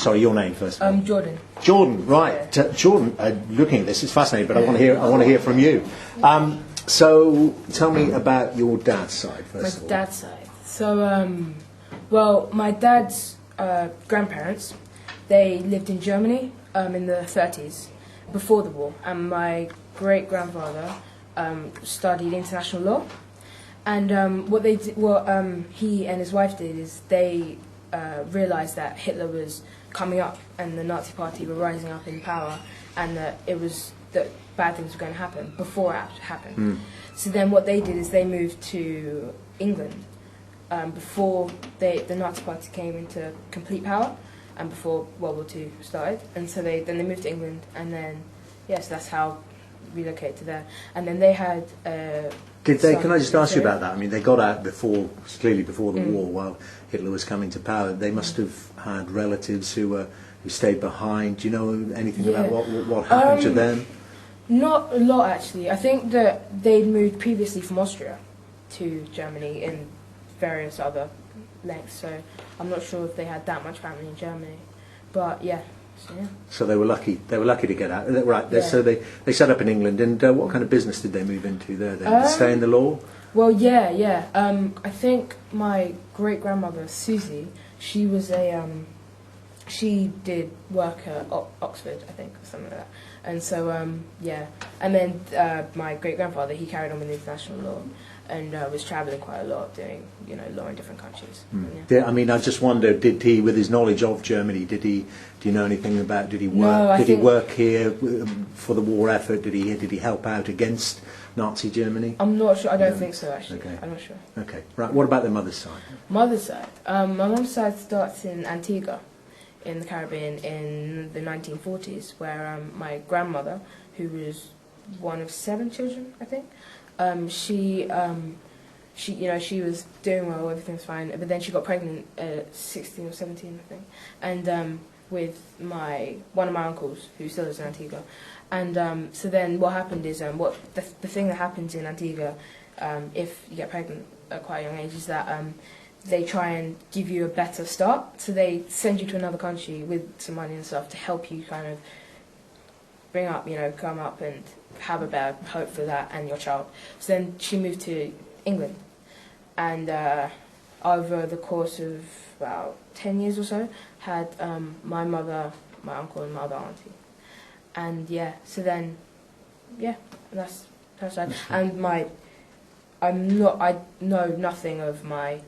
Sorry, your name first. Jordan. Jordan, right? Yeah. Jordan, looking at this, it's fascinating, but I want to hear. I want to hear from you. So, tell me about your dad's side first. My dad's side. So, well, my dad's grandparents, they lived in Germany in the 30s, before the war, and my great-grandfather studied international law. And what he and his wife did is they realised that Hitler was coming up and the Nazi Party were rising up in power, and that bad things were going to happen before it happened. So then what they did is they moved to England before the Nazi Party came into complete power and before World War II started. And so then they moved to England, and then yes, that's how relocated to there. And then they had. Did they? Can I just ask you about that? I mean, they got out clearly before the war, while Hitler was coming to power. They must have had relatives who stayed behind. Do you know anything about what happened to them? Not a lot, actually. I think that they'd moved previously from Austria to Germany in various other lengths, so I'm not sure if they had that much family in Germany. But yeah. So they were lucky. They were lucky to get out, right? Yeah. So they set up in England. And what kind of business did they move into there? Did they stay in the law? Well, yeah. I think my great grandmother Susie, she was she did work at Oxford, I think, or something like that. And so yeah. And then my great grandfather, he carried on with international law and was travelling quite a lot, doing law in different countries. Yeah, I mean, I just wonder, did he, with his knowledge of Germany, do you know anything about? Did he work? No, did he work here for the war effort? Did he help out against Nazi Germany? I'm not sure. I don't think so, actually. Okay. I'm not sure. Okay, right. What about their mother's side? Mother's side. My mum's side starts in Antigua, in the Caribbean, in the 1940s, where my grandmother, who was one of 7 children, I think, she was doing well, everything was fine, but then she got pregnant at 16 or 17, I think, and with one of my uncles, who still lives in Antigua. And so then what happened is, the thing that happens in Antigua, if you get pregnant at quite a young age, is that they try and give you a better start. So they send you to another country with some money and stuff to help you kind of bring up, come up and have a better hope for that and your child. So then she moved to England, and over the course of about 10 years or so, had my mother, my uncle, and my other auntie. And yeah, so then, yeah, that's that. And I know nothing of my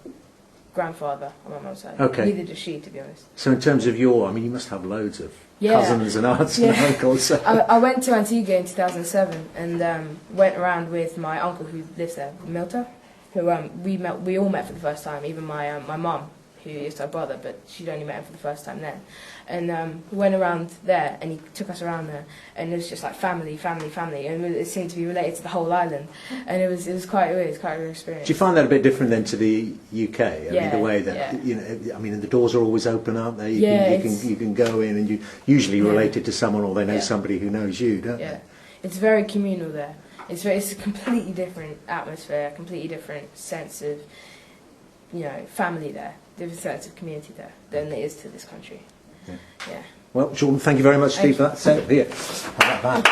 grandfather on my mum's side. Okay. Neither does she, to be honest. So in terms of you must have loads of cousins and aunts and uncles. So. I went to Antigua in 2007 and went around with my uncle who lives there, Milta, who we all met for the first time, even my mum, who is her brother, but she'd only met him for the first time then. And we went around there, and he took us around there, and it was just like family, and it seemed to be related to the whole island, and it was quite weird. It was quite a good experience. Do you find that a bit different than to the UK? I mean, the way that yeah. I mean, the doors are always open, aren't they? You can go in, and you usually related to someone, or they know somebody who knows you, don't they? It's very communal there. It's a completely different atmosphere, completely different sense of family there, different sense of community there than it is to this country. Yeah. Well, Jordan, thank you very much, Steve, for that. Here, have that back.